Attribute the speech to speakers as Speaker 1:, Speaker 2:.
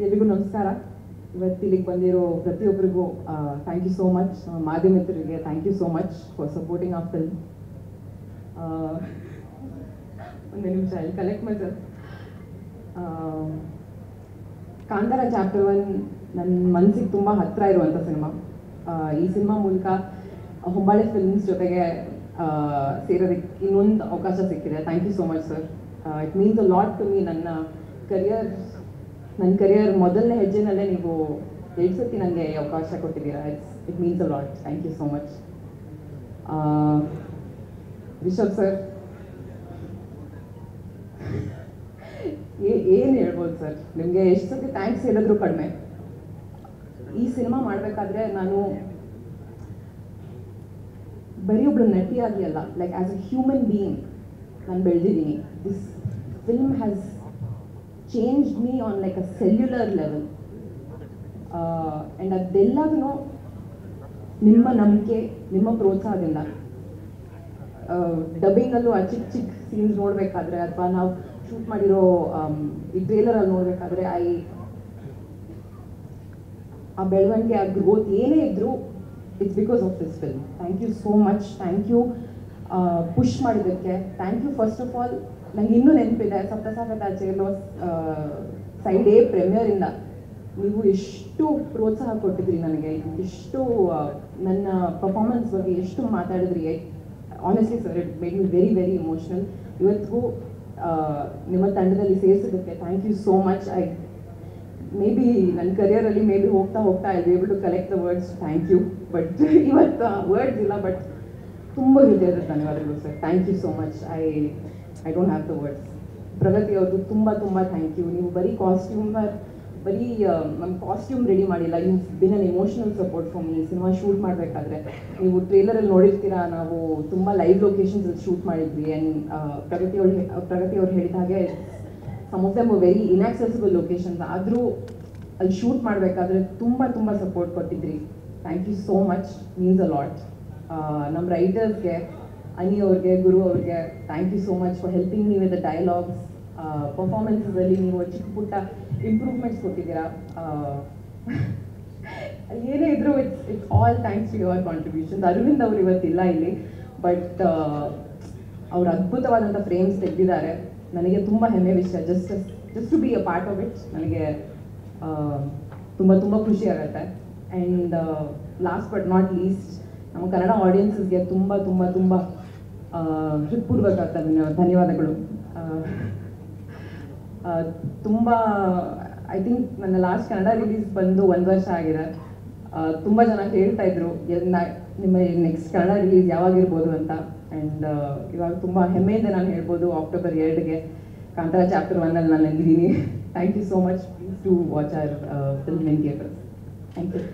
Speaker 1: ಎಲ್ರಿಗೂ ನಮಸ್ಕಾರ. ಇವತ್ತು ಇಲ್ಲಿಗೆ ಬಂದಿರೋ ಪ್ರತಿಯೊಬ್ಬರಿಗೂ ಥ್ಯಾಂಕ್ ಯು ಸೋ ಮಚ್. ಮಾಧ್ಯಮಿತರಿಗೆ thank you so much for supporting of film. ಒಂದು ನಿಮಿಷ ಇಲ್ಲಿ ಕಲೆಕ್ಟ್ ಮಾಡಿ. ಕಾಂತಾರ ಚಾಪ್ಟರ್ 1 ನನ್ನ ಮನಸ್ಸಿಗೆ ತುಂಬ ಹತ್ತಿರ ಇರುವಂಥ ಸಿನಿಮಾ. ಈ ಸಿನಿಮಾ ಮೂಲಕ ಹೊಂಬಾಳೆ ಫಿಲ್ಮ್ಸ್ ಜೊತೆಗೆ ಸೇರೋದಕ್ಕೆ ಇನ್ನೊಂದು ಅವಕಾಶ ಸಿಕ್ಕಿದೆ. Thank you so much sir. It means a lot to me. ನನ್ನ ಕರಿಯರ್ ಮೊದಲನೇ ಹೆಜ್ಜೆನಲ್ಲೇ ನೀವು 2 ಸತಿ ನನಗೆ ಅವಕಾಶ ಕೊಟ್ಟಿದ್ದೀರಾ. It means a lot. Thank you so much. Rishab sir, ಏನು ಹೇಳ್ಬೋದು ಸರ್, ನಿಮಗೆ ಎಷ್ಟು ಸತಿ ಥ್ಯಾಂಕ್ಸ್ ಹೇಳಿದ್ರು ಕಡಿಮೆ. ಈ ಸಿನಿಮಾ ಮಾಡಬೇಕಾದ್ರೆ ನಾನು ಬರೀ ಒಬ್ಳು ನಟಿಯಾಗಿ ಅಲ್ಲ, like as a human being ನಾನು ಬೆಳೆದಿದ್ದೀನಿ. This film has changed me on like a cellular level, and ಅದೆಲ್ಲದೂ ನಿಮ್ಮ ನಂಬಿಕೆ, ನಿಮ್ಮ ಪ್ರೋತ್ಸಾಹದಿಂದ. ಡಬ್ಬಿಂಗಲ್ಲೂ ಆ ಚಿಕ್ಕ ಚಿಕ್ಕ ಸೀನ್ಸ್ ನೋಡಬೇಕಾದ್ರೆ ಅಥವಾ ನಾವು ಶೂಟ್ ಮಾಡಿರೋ ಈ ಟ್ರೇಲರಲ್ಲಿ ನೋಡಬೇಕಾದ್ರೆ ಆ ಬೆಳವಣಿಗೆ, ಆ ಗ್ರೋತ್ ಏನೇ ಇದ್ದರೂ it's because of this film. Thank you so much. Thank you push ಮಾಡಿದ್ದಕ್ಕೆ. Thank you first of all. ನಂಗೆ ಇನ್ನೂ ನೆನಪಿದೆ, ಸಪ್ತಸಾಗತಾಚೆಯಲ್ಲೋ ಸೈಡ್ ಎ ಪ್ರೀಮಿಯರಿಂದ ನೀವು ಎಷ್ಟು ಪ್ರೋತ್ಸಾಹ ಕೊಟ್ಟಿದ್ರಿ ನನಗೆ, ಎಷ್ಟು ನನ್ನ ಪರ್ಫಾರ್ಮೆನ್ಸ್ ಬಗ್ಗೆ ಎಷ್ಟು ಮಾತಾಡಿದ್ರಿ. Honestly sir, it made me very very emotional. ಇವತ್ತಿಗೂ ನಿಮ್ಮ ತಂಡದಲ್ಲಿ ಸೇರಿಸಿದ್ದಕ್ಕೆ thank you so much. Maybe ನನ್ನ ಕರಿಯರಲ್ಲಿ ಮೇ ಬಿ ಹೋಗ್ತಾ I will be able to collect the words thank you, but ಇವತ್ತು ವರ್ಡ್ಸ್ ಇಲ್ಲ. ಬಟ್ ತುಂಬ ಹೃದಯದ ಧನ್ಯವಾದಗಳು sir. Thank you so much. I don't have the words. Pragathi ಅವ್ರದ್ದು ತುಂಬ ಥ್ಯಾಂಕ್ ಯು. ನೀವು ಬರೀ ನಮ್ಮ ಕಾಸ್ಟ್ಯೂಮ್ ರೆಡಿ ಮಾಡಿಲ್ಲ, you been an emotional support for me. Cinema shoot ಮಾಡಬೇಕಾದ್ರೆ ನೀವು ಟ್ರೇಲರಲ್ಲಿ ನೋಡಿರ್ತೀರಾ, ನಾವು ತುಂಬ ಲೈವ್ ಲೊಕೇಶನ್ಸಲ್ಲಿ ಶೂಟ್ ಮಾಡಿದ್ವಿ. ಆ್ಯಂಡ್ ಪ್ರಗತಿ ಅವ್ರು ಹೇಳಿದ ಹಾಗೆ some of them very inaccessible locations, ಆದರೂ ಅಲ್ಲಿ ಶೂಟ್ ಮಾಡಬೇಕಾದ್ರೆ ತುಂಬ ಸಪೋರ್ಟ್ ಕೊಟ್ಟಿದ್ರಿ. Thank you so much. Means a lot. ನಮ್ಮ ರೈಟರ್ಸ್ಗೆ, ಅನಿ ಅವ್ರಿಗೆ, ಗುರು ಅವ್ರಿಗೆ thank you so much for helping me with the dialogues. ಪರ್ಫಾರ್ಮೆನ್ಸಲ್ಲಿ ನೀವು ಚಿಕ್ಕ ಪುಟ್ಟ ಇಂಪ್ರೂವ್ಮೆಂಟ್ಸ್ ಕೊಟ್ಟಿದ್ದೀರಾ. ಏನೇ ಇದ್ರೂ it's all thanks to your contributions. Arvind ಅವರು ಇವತ್ತಿಲ್ಲ ಇಲ್ಲಿ, ಬಟ್ ಅವ್ರು ಅದ್ಭುತವಾದಂಥ ಫ್ರೇಮ್ಸ್ ತೆಗೆದಿದ್ದಾರೆ. ನನಗೆ ತುಂಬ ಹೆಮ್ಮೆ ವಿಷಯ. Just to be a part of it ನನಗೆ ತುಂಬ ಖುಷಿ ಆಗುತ್ತೆ. And last but not least, ನಮ್ಮ ಕನ್ನಡ ಆಡಿಯನ್ಸಸ್ಗೆ ತುಂಬ ಹೃತ್ಪೂರ್ವಕ ಧನ್ಯವಾದಗಳು. ತುಂಬ ಐ ಥಿಂಕ್ ನನ್ನ ಲಾಸ್ಟ್ ಕನ್ನಡ ರಿಲೀಸ್ ಬಂದು 1 ವರ್ಷ ಆಗಿದೆ. ತುಂಬ ಜನ ಹೇಳ್ತಾ ಇದ್ರು ನಿಮ್ಮ ನೆಕ್ಸ್ಟ್ ಕನ್ನಡ ರಿಲೀಸ್ ಯಾವಾಗಿರ್ಬೋದು ಅಂತ. ಆ್ಯಂಡ್ ಇವಾಗ ತುಂಬ ಹೆಮ್ಮೆಯಿಂದ ನಾನು ಹೇಳ್ಬೋದು, ಅಕ್ಟೋಬರ್ 2ಗೆ ಕಾಂತಾರ ಚಾಪ್ಟರ್ 1 ನಾನು ಇದ್ದೀನಿ. ಥ್ಯಾಂಕ್ ಯು ಸೋ ಮಚ್. Please to watch our film in theatres. Thank you.